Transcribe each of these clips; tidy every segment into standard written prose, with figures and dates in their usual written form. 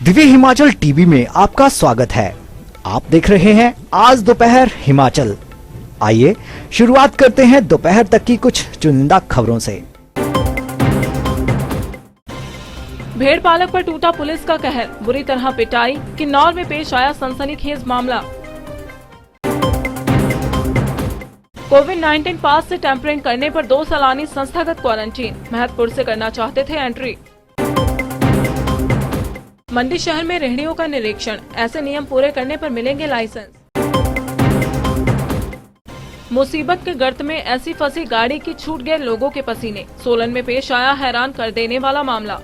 Divya Himachal TV में आपका स्वागत है। आप देख रहे हैं आज दोपहर हिमाचल। आइए शुरुआत करते हैं दोपहर तक की कुछ चुनिंदा खबरों से। भेड़ पालक पर टूटा पुलिस का कहर, बुरी तरह पिटाई। किन्नौर में पेश आया सनसनीखेज मामला। कोविड-19 पास से टेम्परिंग करने पर 2 सैलानी संस्थागत क्वारंटीन, महतपुर से करना चाहते थे एंट्री। मंडी शहर में रेहड़ियों का निरीक्षण, ऐसे नियम पूरे करने पर मिलेंगे लाइसेंस। मुसीबत के गर्त में ऐसी फंसी गाड़ी की छूट गए लोगों के पसीने। सोलन में पेश आया हैरान कर देने वाला मामला।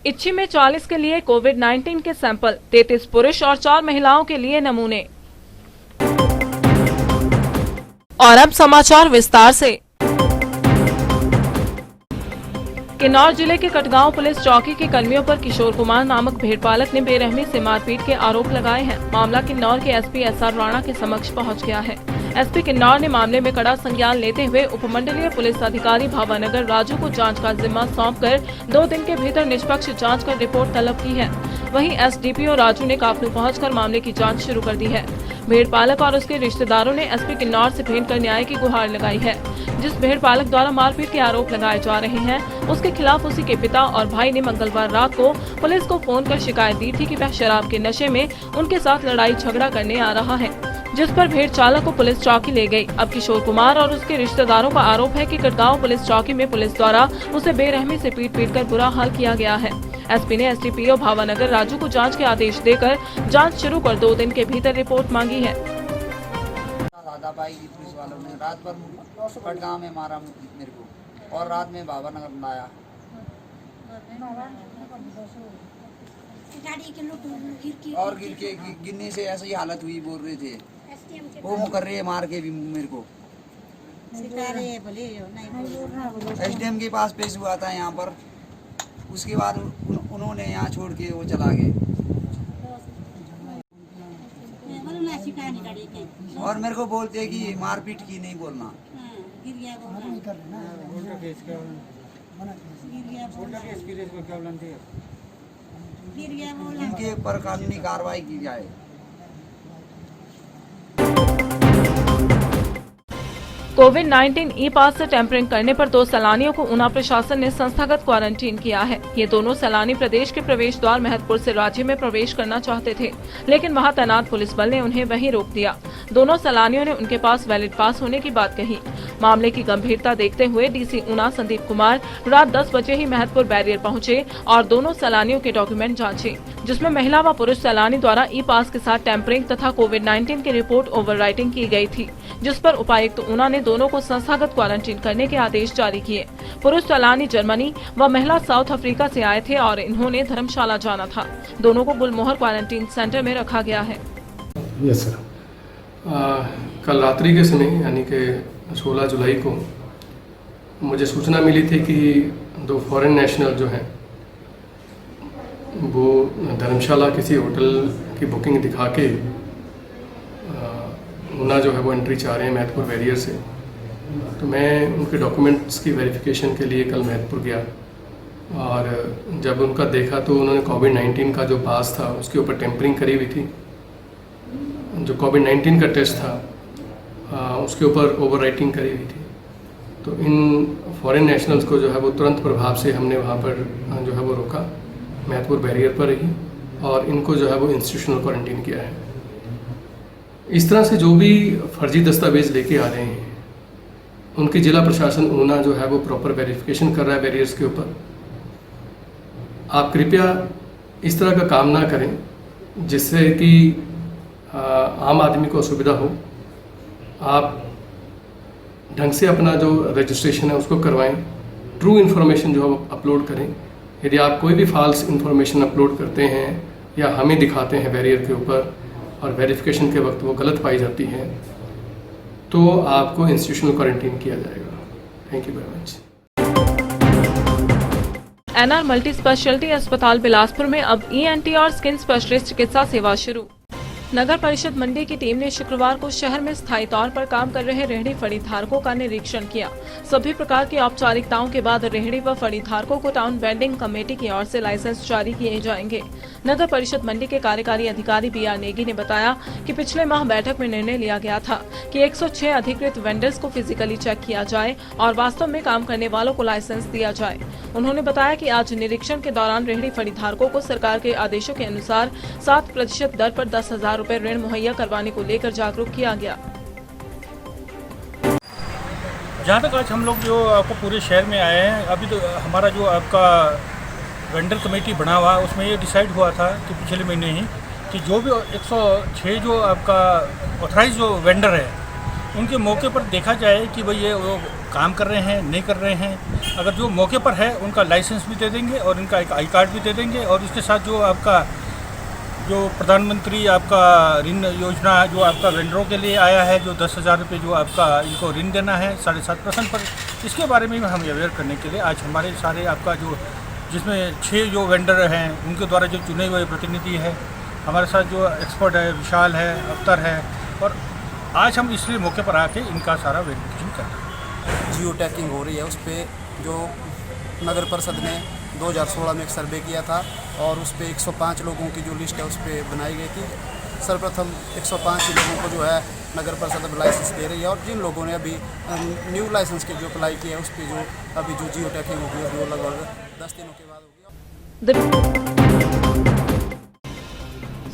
इच्छी में 40 के लिए कोविड-19 के सैंपल, 33 पुरुष और 4 महिलाओं के लिए नमूने। और अब समाचार विस्तार से। किन्नौर जिले के कटगांव पुलिस चौकी के कर्मियों पर किशोर कुमार नामक भेड़पालक ने बेरहमी से मारपीट के आरोप लगाए हैं। मामला किन्नौर के एसपी एसआर राणा के समक्ष पहुंच गया है। एसपी किन्नौर ने मामले में कड़ा संज्ञान लेते हुए उपमंडलीय पुलिस अधिकारी भावानगर राजू को जांच का जिम्मा सौंपकर 2 दिन के भीतर निष्पक्ष जांच कर रिपोर्ट तलब की है। वहीं एसडीपीओ राजू ने काफलू पहुंचकर मामले की जांच शुरू कर दी है। भेड़पालक और उसके रिश्तेदारों ने एसपी किन्नौर से भेंट कर न्याय की गुहार लगाई है। जिस भेड़पालक द्वारा मारपीट के आरोप लगाए जा रहे हैं, उसके खिलाफ उसी के पिता और भाई ने मंगलवार रात को पुलिस को फोन कर शिकायत दी थी कि वह शराब के नशे में उनके साथ लड़ाई झगड़ा करने आ रहा है, जिस पर भेड़ चालक को पुलिस चौकी ले गई। अब किशोर कुमार और उसके रिश्तेदारों का आरोप है कि कटगांव पुलिस चौकी में पुलिस द्वारा उसे बेरहमी से पीट कर बुरा हाल किया गया है। एसपी ने एसडीपीओ भावानगर राजू को जांच के आदेश देकर जांच शुरू कर 2 दिन के भीतर रिपोर्ट मांगी है। पुलिस वालों ने रात भर कटगांव में मारा मेरे को और रात में भावानगर लाया। और गिर के गिरने से ऐसी हालत हुई, बोल रहे थे वो मुकर रहे मार के भी मेरे को। एसडीएम के पास पेश हुआ था यहाँ पर, उसके बाद उन्होंने यहाँ छोड़ के वो चला गए और मेरे को बोलते कि मारपीट की नहीं बोलना। इनके ऊपर कानूनी कार्रवाई की जाए। कोविड-19 ई पास से टेम्परिंग करने पर 2 सैलानियों को ऊना प्रशासन ने संस्थागत क्वारंटीन किया है। ये दोनों सैलानी प्रदेश के प्रवेश द्वार महतपुर से राज्य में प्रवेश करना चाहते थे, लेकिन वहां तैनात पुलिस बल ने उन्हें वहीं रोक दिया। दोनों सैलानियों ने उनके पास वैलिड पास होने की बात कही। मामले की गंभीरता देखते हुए डीसी ऊना संदीप कुमार रात 10 बजे ही महतपुर बैरियर पहुंचे और दोनों सैलानियों के डॉक्यूमेंट जांचे, जिसमें महिला व पुरुष सैलानी द्वारा ई पास के साथ टेम्परिंग तथा कोविड-19 की रिपोर्ट ओवरराइटिंग की गई थी, जिस पर उपायुक्त ऊना ने दोनों को संस्थागत क्वारंटीन करने के आदेश जारी किए। पुरुष सैलानी जर्मनी व महिला साउथ अफ्रीका से आए थे और इन्होंने धर्मशाला जाना था। दोनों को गुलमोहर क्वारंटीन सेंटर में रखा गया है। Yes sir. कल रात्रि के समय यानी कि 16 जुलाई को मुझे सूचना मिली थी कि 2 फॉरेन नेशनल जो हैं वो धर्मशाला किसी होटल की बुकिंग दिखा के ऊना जो है वो एंट्री चाह रहे हैं महतपुर बैरियर से। तो मैं उनके डॉक्यूमेंट्स की वेरिफिकेशन के लिए कल महतपुर गया और जब उनका देखा तो उन्होंने कोविड-19 का जो पास था उसके ऊपर टेम्परिंग करी हुई थी। जो कोविड-19 का टेस्ट था उसके ऊपर ओवरराइटिंग करी हुई थी। तो इन फॉरेन नेशनल्स को जो है वो तुरंत प्रभाव से हमने वहाँ पर जो है वो रोका, महतपुर बैरियर पर ही, और इनको जो है वो इंस्टीट्यूशनल क्वारंटीन किया है। इस तरह से जो भी फर्जी दस्तावेज लेके आ रहे हैं उनकी जिला प्रशासन ऊना जो है वो प्रॉपर वेरिफिकेशन कर रहा है बैरियर्स के ऊपर। आप कृपया इस तरह का काम ना करें जिससे कि आम आदमी को असुविधा हो। आप ढंग से अपना जो रजिस्ट्रेशन है उसको करवाएं, ट्रू इन्फॉर्मेशन जो है वो अपलोड करें। यदि आप कोई भी फॉल्स इन्फॉर्मेशन अपलोड करते हैं या हमें दिखाते हैं बैरियर के ऊपर और वेरिफिकेशन के वक्त वो गलत पाई जाती है तो आपको इंस्टीट्यूशनल क्वारंटीन किया जाएगा। Thank you very much. NR multi speciality अस्पताल बिलासपुर में अब ईएनटी और स्किन स्पेशलिस्ट चिकित्सा सेवा शुरू। नगर परिषद मंडी की टीम ने शुक्रवार को शहर में स्थायी तौर पर काम कर रहे रेहड़ी फड़ी धारकों का निरीक्षण किया। सभी प्रकार की औपचारिकताओं के बाद रेहड़ी व फड़ी धारकों को टाउन वेंडिंग कमेटी की ओर से लाइसेंस जारी किए जाएंगे। नगर परिषद मंडी के कार्यकारी अधिकारी BR नेगी ने बताया कि पिछले माह बैठक में निर्णय लिया गया था कि 106 अधिकृत वेंडर्स को फिजिकली चेक किया जाए और वास्तव में काम करने वालों को लाइसेंस दिया जाए। उन्होंने बताया कि आज निरीक्षण के दौरान रेहड़ी फड़ी धारकों को सरकार के आदेशों के अनुसार 7% दर पर 10,000 रुपए ऋण मुहैया करवाने को लेकर जागरूक किया गया। जहाँ तक आज हम लोग जो आपको पूरे शहर में आए हैं, अभी तो हमारा जो आपका वेंडर कमेटी बना हुआ उसमें ये डिसाइड हुआ था कि पिछले महीने ही कि जो भी 106 जो आपका ऑथराइज जो वेंडर है उनके मौके पर देखा जाए कि भाई ये वो काम कर रहे हैं नहीं कर रहे हैं। अगर जो मौके पर है उनका लाइसेंस भी दे देंगे और इनका एक आई कार्ड भी दे देंगे और इसके साथ जो आपका जो प्रधानमंत्री आपका ऋण योजना जो आपका वेंडरों के लिए आया है जो 10,000 रुपये जो आपका इनको ऋण देना है 7.5% पर, इसके बारे में हम अवेयर करने के लिए आज हमारे सारे आपका जो जिसमें 6 जो वेंडर हैं उनके द्वारा जो चुने हुए प्रतिनिधि है हमारे साथ जो एक्सपर्ट है विशाल है अख्तर है और आज हम इसलिए मौके पर आके इनका सारा वेरिफिकेशन कर रहे हैं। जियो टैगिंग हो रही है उस पर जो नगर परिषद ने 2016 में एक सर्वे किया था और उस पर 105 लोगों की जो लिस्ट है उस पर बनाई गई थी। सर्वप्रथम 105 लोगों को जो है नगर परिषद अब लाइसेंस दे रही है और जिन लोगों ने अभी न्यू लाइसेंस के जो अप्लाई किया है उस पर जो अभी जो जियो टैगिंग होगी वो लगभग 10 दिनों के बाद होगी।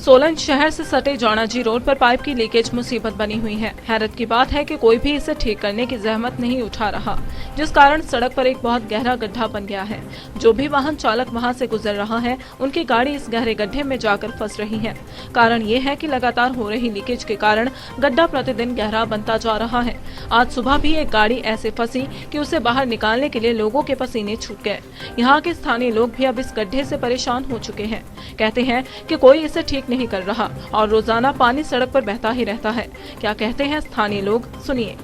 सोलन शहर से सटे जाणाजी रोड पर पाइप की लीकेज मुसीबत बनी हुई है। हैरत की बात है कि कोई भी इसे ठीक करने की जहमत नहीं उठा रहा, जिस कारण सड़क पर एक बहुत गहरा गड्ढा बन गया है। जो भी वाहन चालक वहां से गुजर रहा है उनकी गाड़ी इस गहरे गड्ढे में जाकर फंस रही है। कारण ये है कि लगातार हो रही लीकेज के कारण गड्ढा प्रतिदिन गहरा बनता जा रहा है। आज सुबह भी एक गाड़ी ऐसे फंसी कि उसे बाहर निकालने के लिए लोगों के पसीने छूट गए। यहाँ के स्थानीय लोग भी अब इस गड्ढे से परेशान हो चुके हैं। कहते हैं कि कोई इसे ठीक नहीं कर रहा और रोजाना पानी सड़क पर बहता ही रहता है। क्या कहते हैं स्थानीय लोग, सुनिए।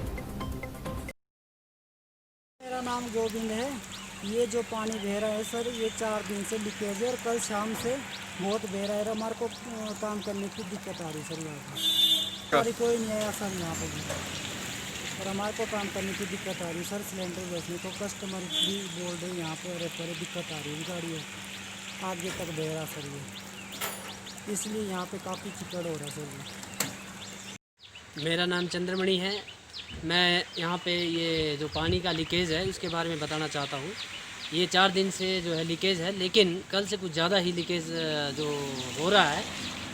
मेरा नाम गोविंद है। ये जो पानी बह रहा है सर ये 4 दिन से लीकेज है और कल शाम से बहुत बह रहा है। हमारे को काम करने की दिक्कत आ रही सर यहाँ पर कोई नहीं आया सर यहाँ पर और हमारे को काम करने की दिक्कत आ रही सर। सिलेंडर बेचने को कस्टमर भी बोल रहे यहाँ पे अरे दिक्कत आ रही है गाड़ी आगे तक बह रहा सर ये, इसलिए यहाँ पे काफ़ी चिकड़ हो रहा है सर। मेरा नाम चंद्रमणि है। मैं यहाँ पे ये जो पानी का लीकेज है इसके बारे में बताना चाहता हूँ। ये 4 दिन से जो है लीकेज है, लेकिन कल से कुछ ज़्यादा ही लीकेज जो हो रहा है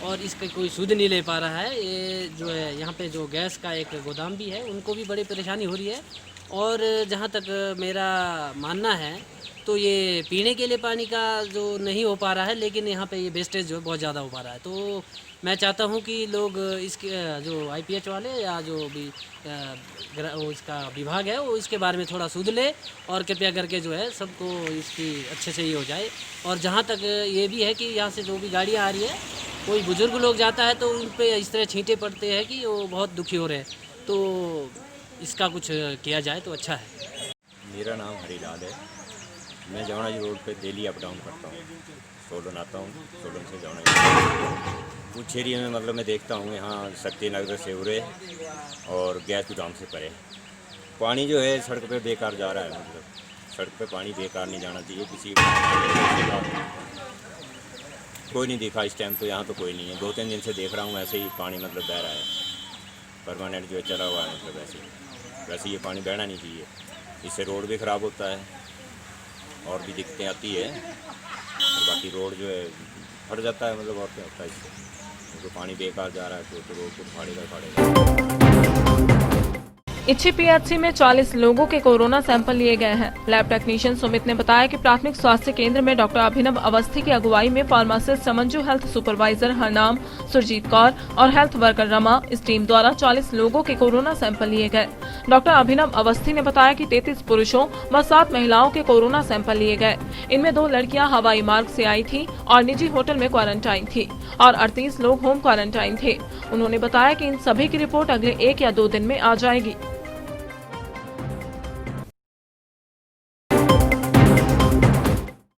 और इसका कोई सुध नहीं ले पा रहा है। ये जो है यहाँ पे जो गैस का एक गोदाम भी है उनको भी बड़ी परेशानी हो रही है और जहाँ तक मेरा मानना है तो ये पीने के लिए पानी का जो नहीं हो पा रहा है, लेकिन यहाँ पे ये वेस्टेज जो है बहुत ज़्यादा हो पा रहा है। तो मैं चाहता हूँ कि लोग इसके जो IPH वाले या जो भी इसका विभाग है वो इसके बारे में थोड़ा सुध ले और कृपया करके जो है सबको इसकी अच्छे से ही हो जाए। और जहाँ तक ये भी है कि यहाँ से जो भी गाड़ियाँ आ रही है कोई बुज़ुर्ग लोग जाता है तो उन पर इस तरह छींटे पड़ते हैं कि वो बहुत दुखी हो रहे हैं। तो इसका कुछ किया जाए तो अच्छा है। मेरा नाम हरीलाल है। मैं जाणाजी रोड पे डेली अप डाउन करता हूँ। सोलन आता हूँ, सोलन से जाणाजी कुछ एरिया में मतलब मैं देखता हूँ यहाँ शक्ति नगर से उरे और गैस गोदाम से परे पानी जो है सड़क पे बेकार जा रहा है। मतलब सड़क पे पानी बेकार नहीं जाना चाहिए। किसी कोई नहीं देखा इस टाइम तो यहाँ तो कोई नहीं है। 2-3 दिन से देख रहा हूँ ऐसे ही पानी मतलब बह रहा है, परमानेंट जो है चला हुआ है। मतलब वैसे ये पानी बहना नहीं चाहिए, इससे रोड भी ख़राब होता है और भी दिक्कतें आती है और बाकी रोड जो है फट जाता है। मतलब और क्या होता है इससे, तो पानी बेकार जा रहा है तो रोड को फाड़ेगा। इच्छी PHC में 40 लोगों के कोरोना सैंपल लिए गए हैं। लैब टेक्नीशियन सुमित ने बताया कि प्राथमिक स्वास्थ्य केंद्र में डॉक्टर अभिनव अवस्थी की अगुवाई में pharmacist Samanju, health supervisor Harnam, Surjeet Kaur और हेल्थ वर्कर रमा, इस टीम द्वारा 40 लोगों के कोरोना सैंपल लिए गए। डॉक्टर अभिनव अवस्थी ने बताया कि 33 पुरुषों व 7 महिलाओं के कोरोना सैंपल लिए गए। इनमें 2 लड़कियां हवाई मार्ग से आई थी और निजी होटल में क्वारंटाइन थी और 38 लोग होम क्वारंटाइन थे। उन्होंने बताया कि इन सभी की रिपोर्ट अगले 1 या 2 दिन में आ जाएगी।